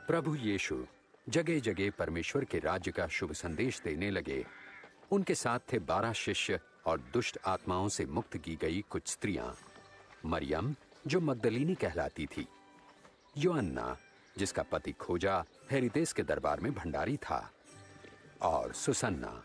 प्रभु यीशु जगह जगह परमेश्वर के राज्य का शुभ संदेश देने लगे। उनके साथ थे 12 शिष्य और दुष्ट आत्माओं से मुक्त की गई कुछ स्त्रियां। मरियम जो मगदलीनी कहलाती थी, योअन्ना जिसका पति खोजा हेरोदेस के दरबार में भंडारी था, और सुसन्ना।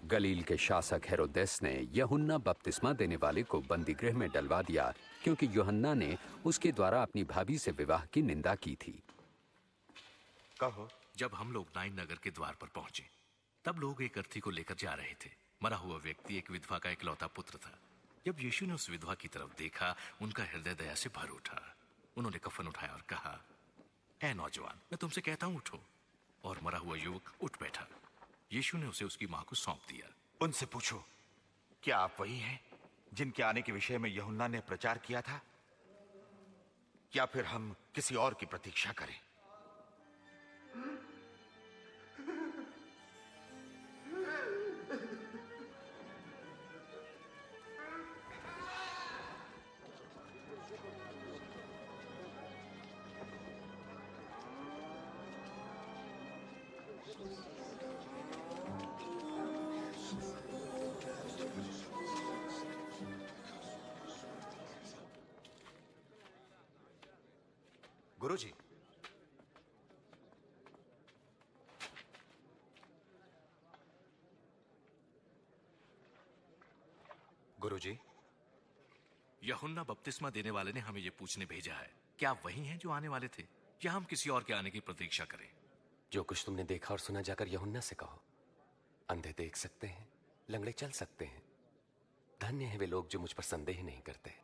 गलील के शासक हेरोदेस ने यूहन्ना बपतिस्मा देने वाले को बंदी गृह में डलवा दिया, क्योंकि यूहन्ना ने उसके द्वारा अपनी भाभी से विवाह की निंदा की थी। कहो। जब हम लोग नाइन नगर के द्वार पर पहुंचे, तब लोग एक अर्थी को लेकर जा रहे थे। मरा हुआ व्यक्ति एक विधवा का इकलौता पुत्र था। जब यीशु ने उस विधवा की तरफ देखा, उनका हृदय दया से भर उठा। उन्होंने कफन उठाया और कहा, ऐ नौजवान, मैं तुमसे कहता हूं, उठो। और मरा हुआ युवक उठ बैठा। यीशु ने उसे उसकी मां को सौंप दिया। उनसे पूछो, क्या आप वही हैं जिनके आने के विषय में यूहन्ना ने प्रचार किया था, या फिर हम किसी और की प्रतीक्षा करें? गुरुजी, गुरुजी, यूहन्ना बपतिस्मा देने वाले ने हमें यह पूछने भेजा है, क्या आप वही हैं जो आने वाले थे, या हम किसी और के आने की प्रतीक्षा करें? जो कुछ तुमने देखा और सुना जाकर यूहन्ना से कहो। अंधे देख सकते हैं, लंगड़े चल सकते हैं। धन्य हैं वे लोग जो मुझ पर संदेह नहीं करते।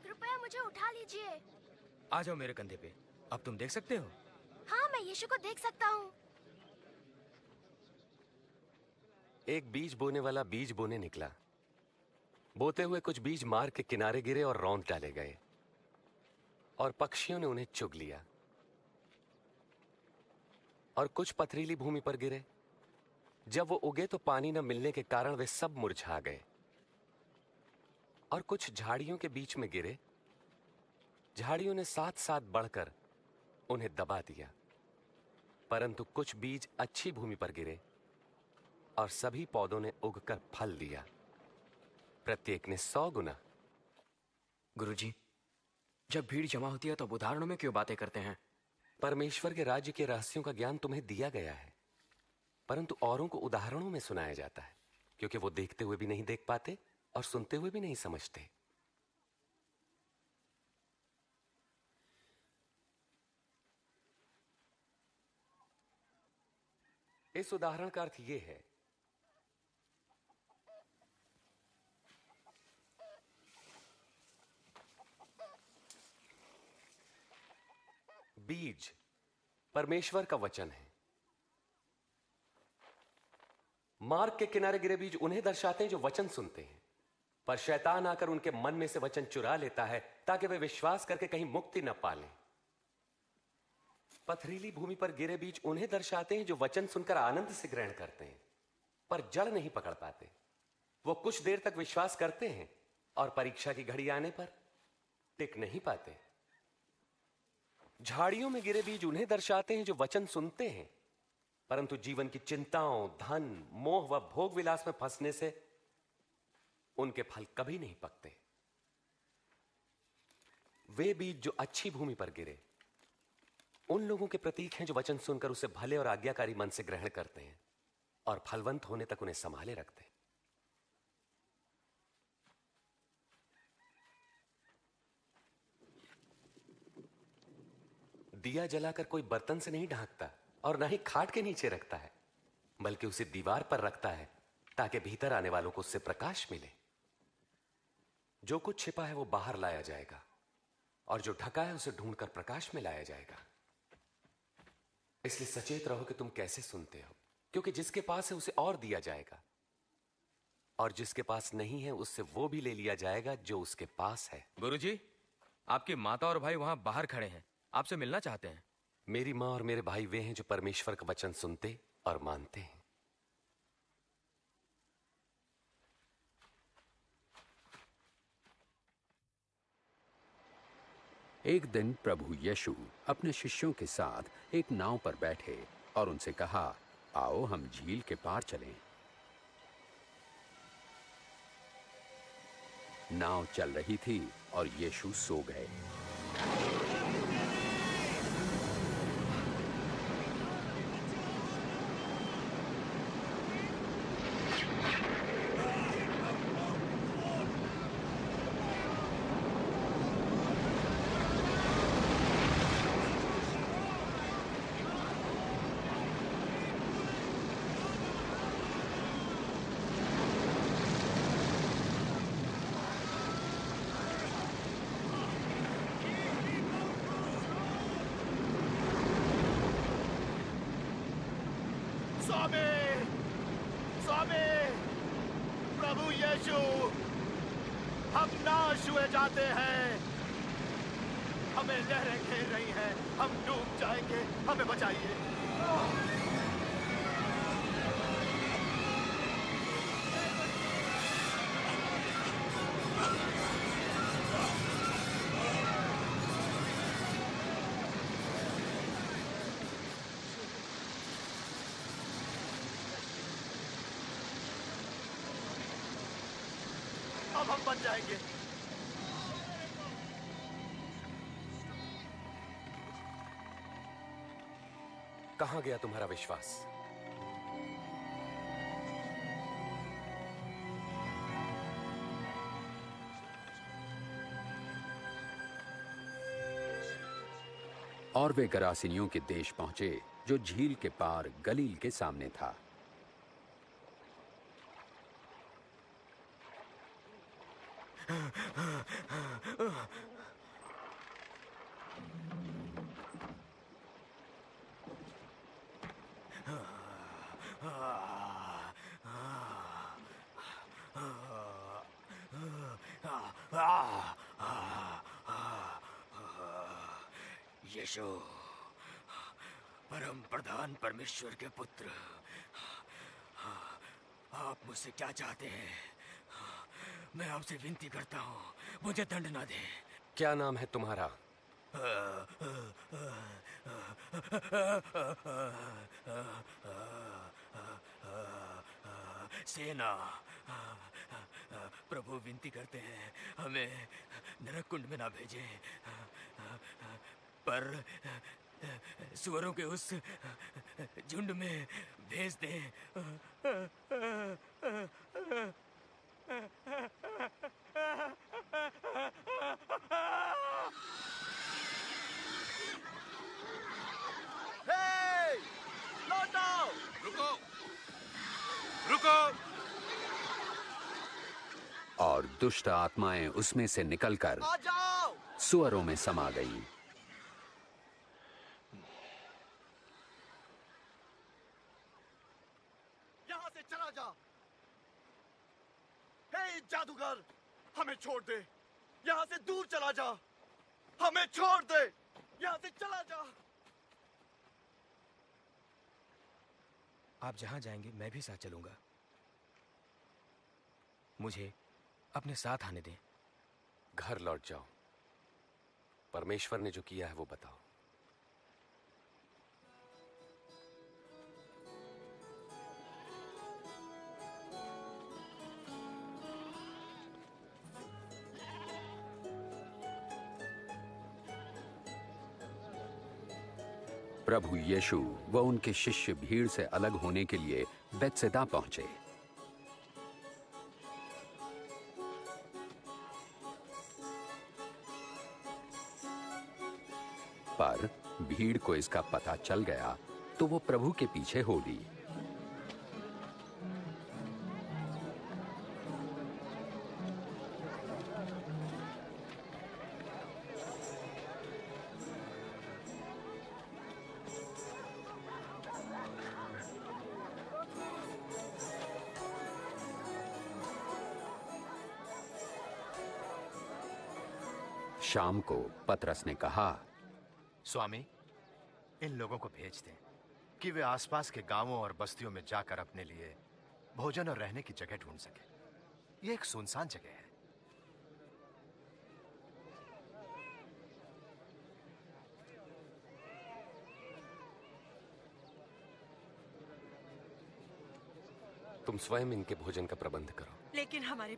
कृपया मुझे उठा लीजिए। आ जाओ मेरे कंधे पे। अब तुम देख सकते हो? हाँ, मैं यीशु को देख सकता हूँ। एक बीज बोने वाला बीज बोने निकला। बोते हुए कुछ बीज मार्ग के किनारे गिरे और रौंद डाले गए, और पक्षियों ने उन्हें चुग लिया। और कुछ पथरीली भूमि पर गिरे। जब वो उगे तो पानी न मिलने के कारण वे सब मुरझा गए। और कुछ झाड़ियों के बीच में गिरे। झाड़ियों ने साथ साथ बढ़कर उन्हें दबा दिया। परंतु कुछ बीज अच्छी भूमि पर गिरे, और सभी पौधों ने उगकर फल दिया, प्रत्येक ने 100 गुना। गुरुजी, जब भीड़ जमा होती है तो उदाहरणों में क्यों बातें करते हैं? परमेश्वर के राज्य के रहस्यों का ज्ञान तुम्हें दिया गया है, परंतु औरों को उदाहरणों में सुनाया जाता है, क्योंकि वो देखते हुए भी नहीं देख पाते और सुनते हुए भी नहीं समझते। इस उदाहरण का अर्थ यह है, बीज परमेश्वर का वचन है। मार्ग के किनारे गिरे बीज उन्हें दर्शाते हैं जो वचन सुनते हैं, पर शैतान आकर उनके मन में से वचन चुरा लेता है ताकि वे विश्वास करके कहीं मुक्ति न पालें। पथरीली भूमि पर गिरे बीज उन्हें दर्शाते हैं जो वचन सुनकर आनंद से ग्रहण करते हैं, पर जड़ नहीं पकड़ पाते। वो कुछ देर तक विश्वास करते हैं और परीक्षा की घड़ी आने पर टिक नहीं पाते। झाड़ियों में गिरे बीज उन्हें दर्शाते हैं जो वचन सुनते हैं, परंतु जीवन की चिंताओं, धन, मोह व भोग विलास में फंसने से उनके फल कभी नहीं पकते। वे बीज जो अच्छी भूमि पर गिरे उन लोगों के प्रतीक हैं जो वचन सुनकर उसे भले और आज्ञाकारी मन से ग्रहण करते हैं और फलवंत होने तक उन्हें संभाले रखते हैं। दिया जलाकर कोई बर्तन से नहीं ढांकता और ना ही खाट के नीचे रखता है, बल्कि उसे दीवार पर रखता है ताकि भीतर आने वालों को उससे प्रकाश मिले। जो कुछ छिपा है वो बाहर लाया जाएगा, और जो ढका है उसे ढूंढकर प्रकाश में लाया जाएगा। इसलिए सचेत रहो कि तुम कैसे सुनते हो, क्योंकि जिसके पास है उसे और दिया जाएगा, और जिसके पास नहीं है उससे वो भी ले लिया जाएगा जो उसके पास है। गुरुजी, आपकी माता और भाई वहां बाहर खड़े हैं, आपसे मिलना चाहते हैं। मेरी माँ और मेरे भाई वे हैं जो परमेश्वर का वचन सुनते और मानते हैं। एक दिन प्रभु यीशु अपने शिष्यों के साथ एक नाव पर बैठे और उनसे कहा, आओ हम झील के पार चलें। नाव चल रही थी और यीशु सो गए। स्वामी, स्वामी, प्रभु यीशु, हम नाश हुए जाते हैं। हमें लहरें घेर रही हैं, हम डूब जाएंगे, हमें बचाइए। अब हम बच जाएंगे। कहां गया तुम्हारा विश्वास? और वे गरासिनियों के देश पहुंचे जो झील के पार गलील के सामने था। यीशु, परम प्रधान परमेश्वर के पुत्र, आप मुझसे क्या चाहते हैं? मैं आपसे विनती करता हूँ, मुझे दंड ना दें। क्या नाम है तुम्हारा? सेना। प्रभु विनती करते हैं, हमें नरक कुंड में ना भेजें, पर सुअरों के उस झुंड में भेज दें। हे! लौटो! रुको, रुको! और दुष्ट आत्माएं उसमें से निकलकर आ जाओ! सुअरों में समा गई। यहाँ से चला जा। हे जादूगर, हमें छोड़ दे। यहाँ से दूर चला जा। हमें छोड़ दे। यहाँ से चला जा। आप जहां जाएंगे मैं भी साथ चलूंगा। मुझे अपने साथ आने दें। घर लौट जाओ। परमेश्वर ने जो किया है वो बताओ। प्रभु यीशु व उनके शिष्य भीड़ से अलग होने के लिए बेतसैदा पहुंचे। पर भीड़ को इसका पता चल गया तो वो प्रभु के पीछे हो ली। शाम को पतरस ने कहा, स्वामी, इन लोगों को भेज दें कि वे आसपास के गांवों और बस्तियों में जाकर अपने लिए भोजन और रहने की जगह ढूंढ सके। यह एक सुनसान जगह है। तुम स्वयं इनके भोजन का प्रबंध करो। लेकिन हमारे